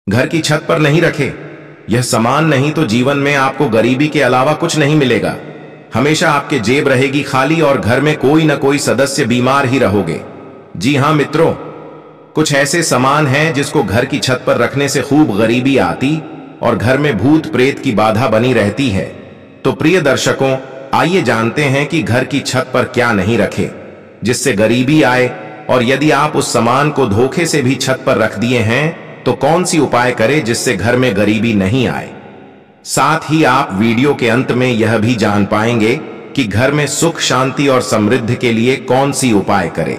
घर की छत पर नहीं रखे। यह सामान नहीं तो जीवन में आपको गरीबी के अलावा कुछ नहीं मिलेगा। हमेशा आपके जेब रहेगी खाली और घर में कोई ना कोई सदस्य बीमार ही रहोगे। जी हां मित्रों, कुछ ऐसे सामान हैं जिसको घर की छत पर रखने से खूब गरीबी आती और घर में भूत प्रेत की बाधा बनी रहती है। तो प्रिय दर्शकों, आइए जानते हैं कि घर की छत पर क्या नहीं रखे जिससे गरीबी आए, और यदि आप उस सामान को धोखे से भी छत पर रख दिए हैं तो कौन सी उपाय करें जिससे घर में गरीबी नहीं आए। साथ ही आप वीडियो के अंत में यह भी जान पाएंगे कि घर में सुख शांति और समृद्धि के लिए कौन सी उपाय करें।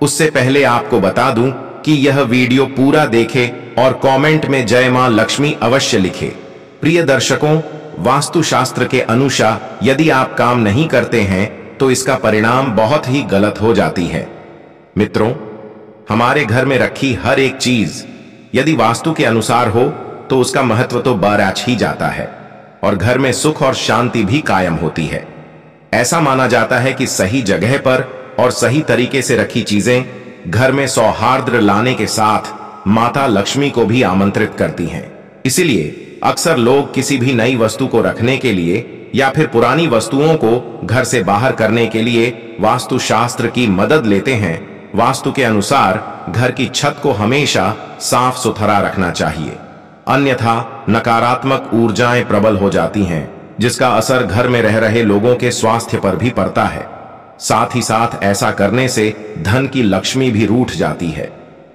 उससे पहले आपको बता दूं कि यह वीडियो पूरा देखें और कमेंट में जय मां लक्ष्मी अवश्य लिखें। प्रिय दर्शकों, वास्तुशास्त्र के अनुसार यदि आप काम नहीं करते हैं तो इसका परिणाम बहुत ही गलत हो जाती है। मित्रों, हमारे घर में रखी हर एक चीज यदि वास्तु के अनुसार हो तो उसका महत्व तो बढ़ ही जाता है और घर में सुख और शांति भी कायम होती है। ऐसा माना जाता है कि सही जगह पर और सही तरीके से रखी चीजें घर में सौहार्द लाने के साथ माता लक्ष्मी को भी आमंत्रित करती हैं। इसीलिए अक्सर लोग किसी भी नई वस्तु को रखने के लिए या फिर पुरानी वस्तुओं को घर से बाहर करने के लिए वास्तुशास्त्र की मदद लेते हैं। वास्तु के अनुसार घर की छत को हमेशा साफ सुथरा रखना चाहिए, अन्यथा नकारात्मक ऊर्जाएं प्रबल हो जाती हैं जिसका असर घर में रह रहे लोगों के स्वास्थ्य पर भी पड़ता है। साथ ही साथ ऐसा करने से धन की लक्ष्मी भी रूठ जाती है।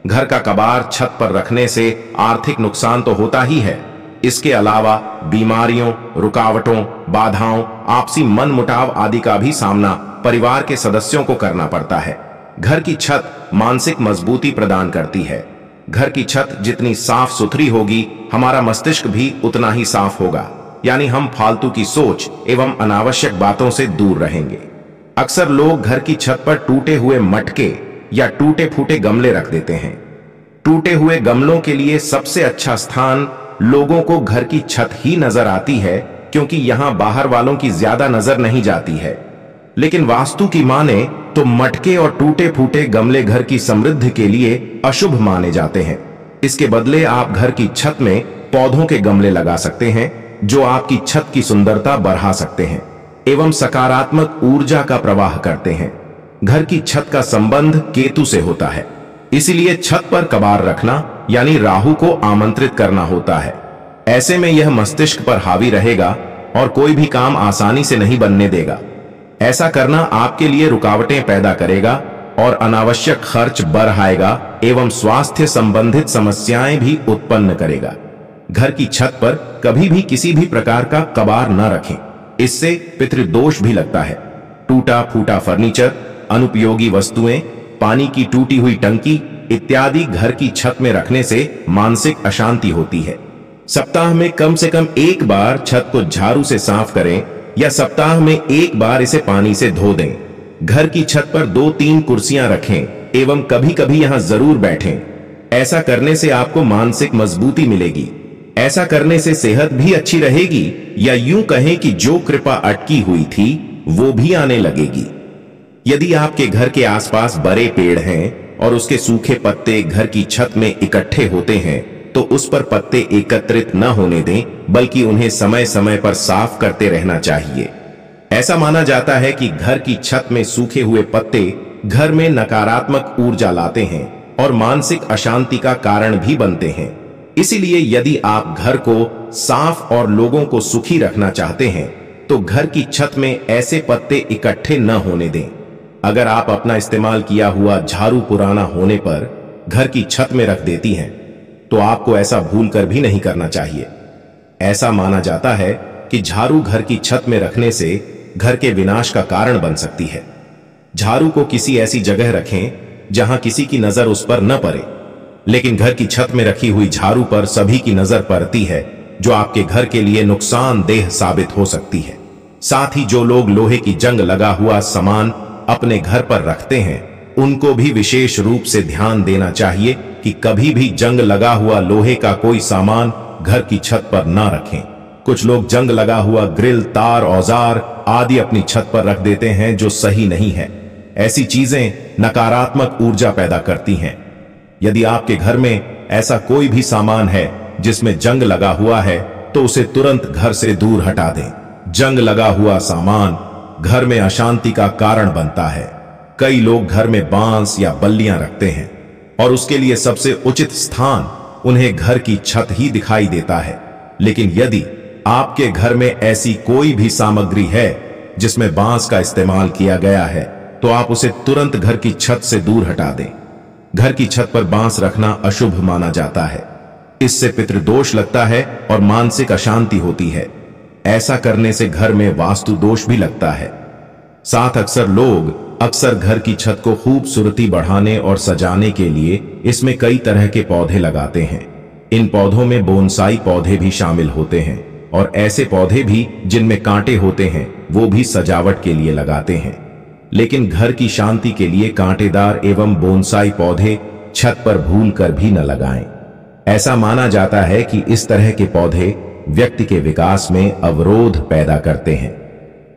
घर का कबाड़ छत पर रखने से आर्थिक नुकसान तो होता ही है, इसके अलावा बीमारियों, रुकावटों, बाधाओं, आपसी मनमुटाव आदि का भी सामना परिवार के सदस्यों को करना पड़ता है। घर की छत मानसिक मजबूती प्रदान करती है। घर की छत जितनी साफ सुथरी होगी, हमारा मस्तिष्क भी उतना ही साफ होगा, यानी हम फालतू की सोच एवं अनावश्यक बातों से दूर रहेंगे। अक्सर लोग घर की छत पर टूटे हुए मटके या टूटे फूटे गमले रख देते हैं। टूटे हुए गमलों के लिए सबसे अच्छा स्थान लोगों को घर की छत ही नजर आती है, क्योंकि यहां बाहर वालों की ज्यादा नजर नहीं जाती है। लेकिन वास्तु की माने तो मटके और टूटे फूटे गमले घर की समृद्धि के लिए अशुभ माने जाते हैं। इसके बदले आप घर की छत में पौधों के गमले लगा सकते हैं जो आपकी छत की सुंदरता बढ़ा सकते हैं एवं सकारात्मक ऊर्जा का प्रवाह करते हैं। घर की छत का संबंध केतु से होता है, इसीलिए छत पर कबाड़ रखना यानी राहु को आमंत्रित करना होता है। ऐसे में यह मस्तिष्क पर हावी रहेगा और कोई भी काम आसानी से नहीं बनने देगा। ऐसा करना आपके लिए रुकावटें पैदा करेगा और अनावश्यक खर्च बढ़ाएगा एवं स्वास्थ्य संबंधित समस्याएं भी उत्पन्न करेगा। घर की छत पर कभी भी किसी भी प्रकार का कबाड़ न रखें, इससे पितृदोष भी लगता है। टूटा फूटा फर्नीचर, अनुपयोगी वस्तुएं, पानी की टूटी हुई टंकी इत्यादि घर की छत में रखने से मानसिक अशांति होती है। सप्ताह में कम से कम एक बार छत को झाड़ू से साफ करें या सप्ताह में एक बार इसे पानी से धो दें। घर की छत पर 2-3 कुर्सियां रखें एवं कभी कभी यहां जरूर बैठें। ऐसा करने से आपको मानसिक मजबूती मिलेगी। ऐसा करने से सेहत भी अच्छी रहेगी, या यूं कहें कि जो कृपा अटकी हुई थी वो भी आने लगेगी। यदि आपके घर के आसपास बड़े पेड़ हैं और उसके सूखे पत्ते घर की छत में इकट्ठे होते हैं तो उस पर पत्ते एकत्रित न होने दें, बल्कि उन्हें समय समय पर साफ करते रहना चाहिए। ऐसा माना जाता है कि घर की छत में सूखे हुए पत्ते घर में नकारात्मक ऊर्जा लाते हैं और मानसिक अशांति का कारण भी बनते हैं। इसीलिए यदि आप घर को साफ और लोगों को सुखी रखना चाहते हैं तो घर की छत में ऐसे पत्ते इकट्ठे न होने दें। अगर आप अपना इस्तेमाल किया हुआ झाड़ू पुराना होने पर घर की छत में रख देती हैं तो आपको ऐसा भूलकर भी नहीं करना चाहिए। ऐसा माना जाता है कि झाड़ू घर की छत में रखने से घर के विनाश का कारण बन सकती है। झाड़ू को किसी ऐसी जगह रखें जहां किसी की नजर उस पर न पड़े, लेकिन घर की छत में रखी हुई झाड़ू पर सभी की नजर पड़ती है, जो आपके घर के लिए नुकसानदेह साबित हो सकती है। साथ ही जो लोग लोहे की जंग लगा हुआ सामान अपने घर पर रखते हैं उनको भी विशेष रूप से ध्यान देना चाहिए कि कभी भी जंग लगा हुआ लोहे का कोई सामान घर की छत पर ना रखें। कुछ लोग जंग लगा हुआ ग्रिल, तार, औजार आदि अपनी छत पर रख देते हैं, जो सही नहीं है। ऐसी चीजें नकारात्मक ऊर्जा पैदा करती हैं। यदि आपके घर में ऐसा कोई भी सामान है जिसमें जंग लगा हुआ है तो उसे तुरंत घर से दूर हटा दें। जंग लगा हुआ सामान घर में अशांति का कारण बनता है। कई लोग घर में बांस या बल्लियां रखते हैं और उसके लिए सबसे उचित स्थान उन्हें घर की छत ही दिखाई देता है। लेकिन यदि आपके घर में ऐसी कोई भी सामग्री है जिसमें बांस का इस्तेमाल किया गया है तो आप उसे तुरंत घर की छत से दूर हटा दें। घर की छत पर बांस रखना अशुभ माना जाता है। इससे पितृदोष लगता है और मानसिक अशांति होती है। ऐसा करने से घर में वास्तु दोष भी लगता है। साथ अक्सर लोग घर की छत को खूबसूरती बढ़ाने और सजाने के लिए इसमें कई तरह के पौधे लगाते हैं। इन पौधों में बोनसाई पौधे भी शामिल होते हैं और ऐसे पौधे भी जिनमें कांटे होते हैं वो भी सजावट के लिए लगाते हैं। लेकिन घर की शांति के लिए कांटेदार एवं बोनसाई पौधे छत पर भूल कर भी न लगाएं। ऐसा माना जाता है कि इस तरह के पौधे व्यक्ति के विकास में अवरोध पैदा करते हैं।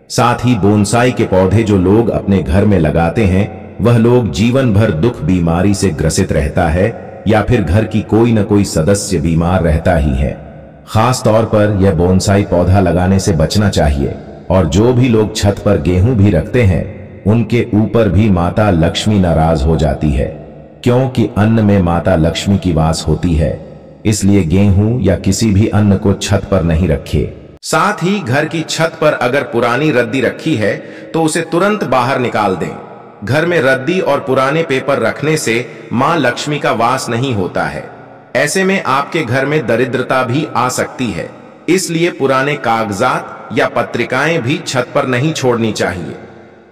साथ ही बोनसाई के पौधे जो लोग अपने घर में लगाते हैं वह लोग जीवन भर दुख बीमारी से ग्रसित रहता है या फिर घर की कोई न कोई सदस्य बीमार रहता ही है। खास तौर पर यह बोनसाई पौधा लगाने से बचना चाहिए। और जो भी लोग छत पर गेहूं भी रखते हैं उनके ऊपर भी माता लक्ष्मी नाराज हो जाती है, क्योंकि अन्न में माता लक्ष्मी की वास होती है। इसलिए गेहूं या किसी भी अन्न को छत पर नहीं रखे। साथ ही घर की छत पर अगर पुरानी रद्दी रखी है तो उसे तुरंत बाहर निकाल दें। घर में रद्दी और पुराने पेपर रखने से मां लक्ष्मी का वास नहीं होता है। ऐसे में आपके घर में दरिद्रता भी आ सकती है। इसलिए पुराने कागजात या पत्रिकाएं भी छत पर नहीं छोड़नी चाहिए।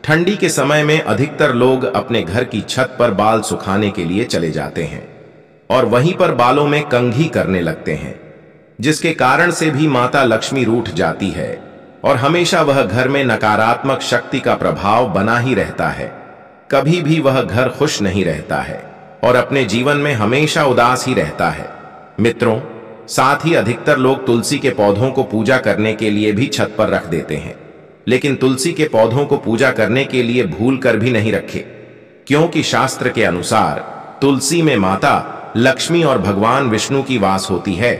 ठंडी के समय में अधिकतर लोग अपने घर की छत पर बाल सुखाने के लिए चले जाते हैं और वहीं पर बालों में कंघी करने लगते हैं, जिसके कारण से भी माता लक्ष्मी रूठ जाती है और हमेशा वह घर में नकारात्मक शक्ति का प्रभाव बना ही रहता है। कभी भी वह घर खुश नहीं रहता है और अपने जीवन में हमेशा उदास ही रहता है। मित्रों, साथ ही अधिकतर लोग तुलसी के पौधों को पूजा करने के लिए भी छत पर रख देते हैं। लेकिन तुलसी के पौधों को पूजा करने के लिए भूल कर भी नहीं रखे, क्योंकि शास्त्र के अनुसार तुलसी में माता लक्ष्मी और भगवान विष्णु की वास होती है।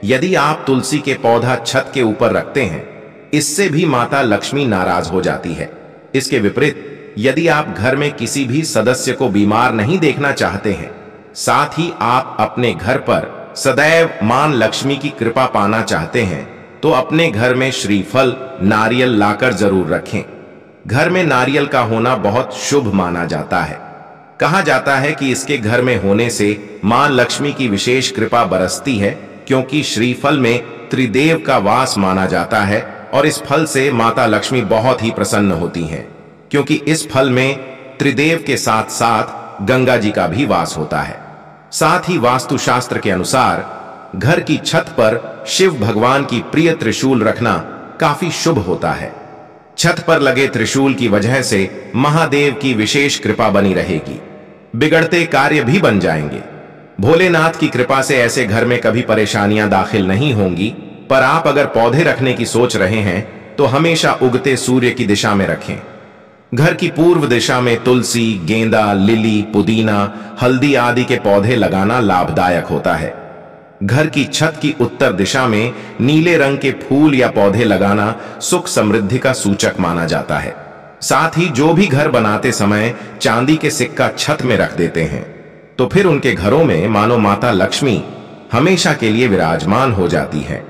यदि आप तुलसी के पौधा छत के ऊपर रखते हैं, इससे भी माता लक्ष्मी नाराज हो जाती है। इसके विपरीत यदि आप घर में किसी भी सदस्य को बीमार नहीं देखना चाहते हैं, साथ ही आप अपने घर पर सदैव मां लक्ष्मी की कृपा पाना चाहते हैं, तो अपने घर में श्रीफल नारियल लाकर जरूर रखें। घर में नारियल का होना बहुत शुभ माना जाता है। कहा जाता है कि इसके घर में होने से मां लक्ष्मी की विशेष कृपा बरसती है, क्योंकि श्रीफल में त्रिदेव का वास माना जाता है और इस फल से माता लक्ष्मी बहुत ही प्रसन्न होती हैं, क्योंकि इस फल में त्रिदेव के साथ साथ गंगा जी का भी वास होता है। साथ ही वास्तुशास्त्र के अनुसार घर की छत पर शिव भगवान की प्रिय त्रिशूल रखना काफी शुभ होता है। छत पर लगे त्रिशूल की वजह से महादेव की विशेष कृपा बनी रहेगी। बिगड़ते कार्य भी बन जाएंगे। भोलेनाथ की कृपा से ऐसे घर में कभी परेशानियां दाखिल नहीं होंगी। पर आप अगर पौधे रखने की सोच रहे हैं तो हमेशा उगते सूर्य की दिशा में रखें। घर की पूर्व दिशा में तुलसी, गेंदा, लिली, पुदीना, हल्दी आदि के पौधे लगाना लाभदायक होता है। घर की छत की उत्तर दिशा में नीले रंग के फूल या पौधे लगाना सुख समृद्धि का सूचक माना जाता है। साथ ही जो भी घर बनाते समय चांदी के सिक्का छत में रख देते हैं, तो फिर उनके घरों में मानो माता लक्ष्मी हमेशा के लिए विराजमान हो जाती है,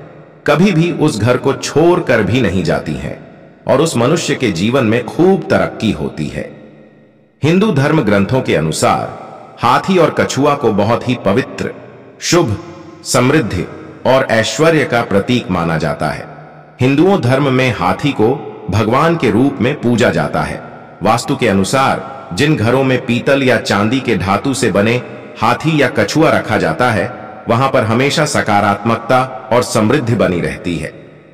कभी भी उस घर को छोड़ कर भी नहीं जाती है और उस मनुष्य के जीवन में खूब तरक्की होती है। हिंदू धर्म ग्रंथों के अनुसार हाथी और कछुआ को बहुत ही पवित्र, शुभ, समृद्धि और ऐश्वर्य का प्रतीक माना जाता है। हिंदुओं धर्म में हाथी को भगवान के रूप में पूजा जाता है। वास्तु के अनुसार जिन घरों में पीतल या चांदी के धातु से बने हाथी या कछुआ रखा जाता है, वहां पर हमेशा सकारात्मकता और समृद्धि बनी रहती है।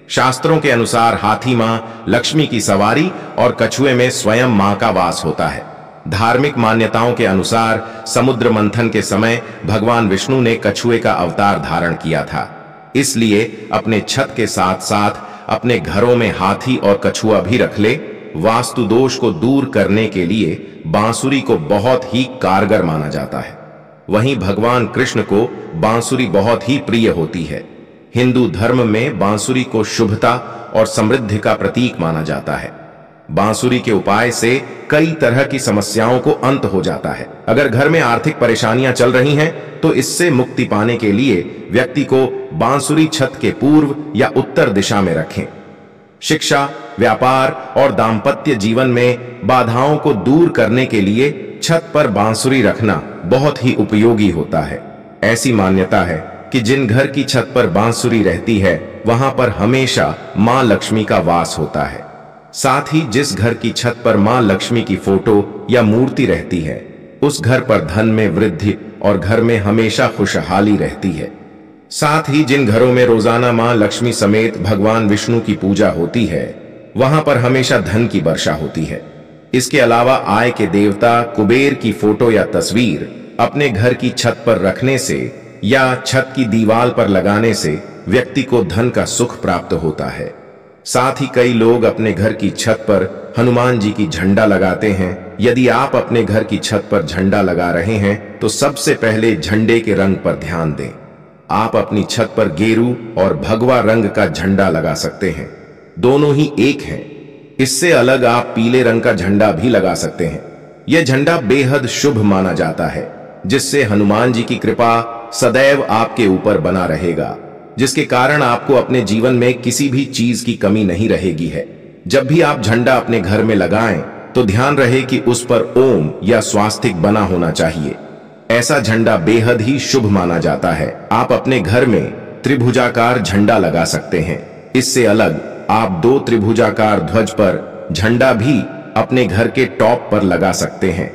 शास्त्रों के अनुसार हाथी मां लक्ष्मी की सवारी और कछुए में स्वयं मां का वास होता है। धार्मिक मान्यताओं के अनुसार समुद्र मंथन के समय भगवान विष्णु ने कछुए का अवतार धारण किया था। इसलिए अपने छत के साथ साथ अपने घरों में हाथी और कछुआ भी रख ले। वास्तु दोष को दूर करने के लिए बांसुरी को बहुत ही कारगर माना जाता है। वहीं भगवान कृष्ण को बांसुरी बहुत ही प्रिय होती है। हिंदू धर्म में बांसुरी को शुभता और समृद्धि का प्रतीक माना जाता है। बांसुरी के उपाय से कई तरह की समस्याओं को अंत हो जाता है। अगर घर में आर्थिक परेशानियां चल रही हैं तो इससे मुक्ति पाने के लिए व्यक्ति को बांसुरी छत के पूर्व या उत्तर दिशा में रखें। शिक्षा, व्यापार और दाम्पत्य जीवन में बाधाओं को दूर करने के लिए छत पर बांसुरी रखना बहुत ही उपयोगी होता है। ऐसी मान्यता है कि जिन घर की छत पर बांसुरी रहती है वहां पर हमेशा मां लक्ष्मी का वास होता है। साथ ही जिस घर की छत पर मां लक्ष्मी की फोटो या मूर्ति रहती है उस घर पर धन में वृद्धि और घर में हमेशा खुशहाली रहती है। साथ ही जिन घरों में रोजाना मां लक्ष्मी समेत भगवान विष्णु की पूजा होती है वहां पर हमेशा धन की वर्षा होती है। इसके अलावा आय के देवता कुबेर की फोटो या तस्वीर अपने घर की छत पर रखने से या छत की दीवार पर लगाने से व्यक्ति को धन का सुख प्राप्त होता है। साथ ही कई लोग अपने घर की छत पर हनुमान जी की झंडा लगाते हैं। यदि आप अपने घर की छत पर झंडा लगा रहे हैं तो सबसे पहले झंडे के रंग पर ध्यान दें। आप अपनी छत पर गेरू और भगवा रंग का झंडा लगा सकते हैं, दोनों ही एक हैं। इससे अलग आप पीले रंग का झंडा भी लगा सकते हैं। यह झंडा बेहद शुभ माना जाता है, जिससे हनुमान जी की कृपा सदैव आपके ऊपर बना रहेगा, जिसके कारण आपको अपने जीवन में किसी भी चीज की कमी नहीं रहेगी है। जब भी आप झंडा अपने घर में लगाएं तो ध्यान रहे कि उस पर ओम या स्वास्तिक बना होना चाहिए। ऐसा झंडा बेहद ही शुभ माना जाता है। आप अपने घर में त्रिभुजाकार झंडा लगा सकते हैं। इससे अलग आप 2 त्रिभुजाकार ध्वज पर झंडा भी अपने घर के टॉप पर लगा सकते हैं।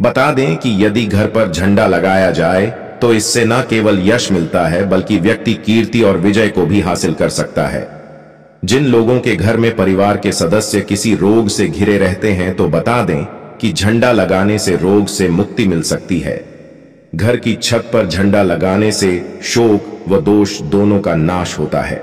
बता दें कि यदि घर पर झंडा लगाया जाए तो इससे न केवल यश मिलता है बल्कि व्यक्ति कीर्ति और विजय को भी हासिल कर सकता है। जिन लोगों के घर में परिवार के सदस्य किसी रोग से घिरे रहते हैं तो बता दें कि झंडा लगाने से रोग से मुक्ति मिल सकती है। घर की छत पर झंडा लगाने से शोक व दोष दोनों का नाश होता है।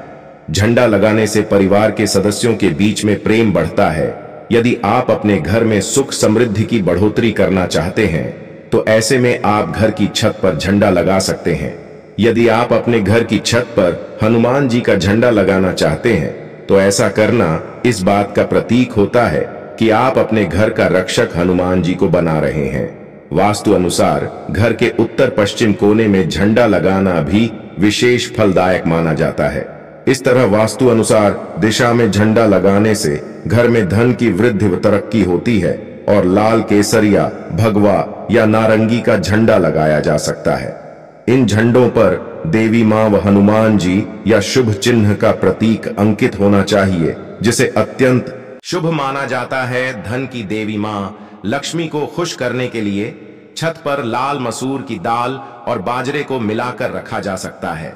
झंडा लगाने से परिवार के सदस्यों के बीच में प्रेम बढ़ता है। यदि आप अपने घर में सुख समृद्धि की बढ़ोतरी करना चाहते हैं तो ऐसे में आप घर की छत पर झंडा लगा सकते हैं। यदि आप अपने घर की छत पर हनुमान जी का झंडा लगाना चाहते हैं तो ऐसा करना इस बात का प्रतीक होता है कि आप अपने घर का रक्षक हनुमान जी को बना रहे हैं। वास्तु अनुसार घर के उत्तर पश्चिम कोने में झंडा लगाना भी विशेष फलदायक माना जाता है। इस तरह वास्तु अनुसार दिशा में झंडा लगाने से घर में धन की वृद्धि व तरक्की होती है और लाल, केसरिया, भगवा या नारंगी का झंडा लगाया जा सकता है। इन झंडों पर देवी मां व हनुमान जी या शुभ चिन्ह का प्रतीक अंकित होना चाहिए, जिसे अत्यंत शुभ माना जाता है। धन की देवी मां लक्ष्मी को खुश करने के लिए छत पर लाल मसूर की दाल और बाजरे को मिलाकर रखा जा सकता है।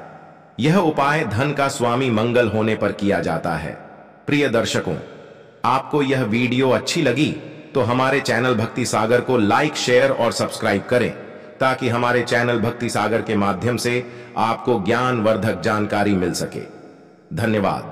यह उपाय धन का स्वामी मंगल होने पर किया जाता है। प्रिय दर्शकों, आपको यह वीडियो अच्छी लगी तो हमारे चैनल भक्ति सागर को लाइक, शेयर और सब्सक्राइब करें ताकि हमारे चैनल भक्ति सागर के माध्यम से आपको ज्ञानवर्धक जानकारी मिल सके। धन्यवाद।